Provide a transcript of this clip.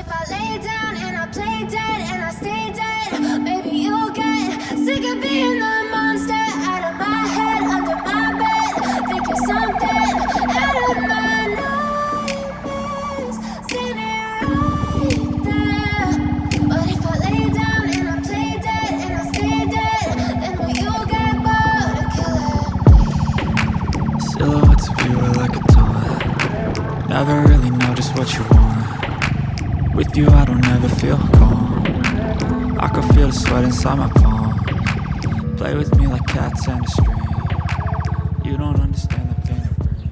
if I lay down and I play dead and I stay dead, maybe you'll get sick of being the monster out of my head, under my bed, thinking something out of my nightmares, seen it right there. But if I lay down and I play dead and I stay dead, then will you get bored of killing me? Silhouettes of you are like a taunt. Never really know just what you want. With you I don't ever feel calm. I can feel the sweat inside my palm. Play with me like cats and a string. You don't understand the pain it brings.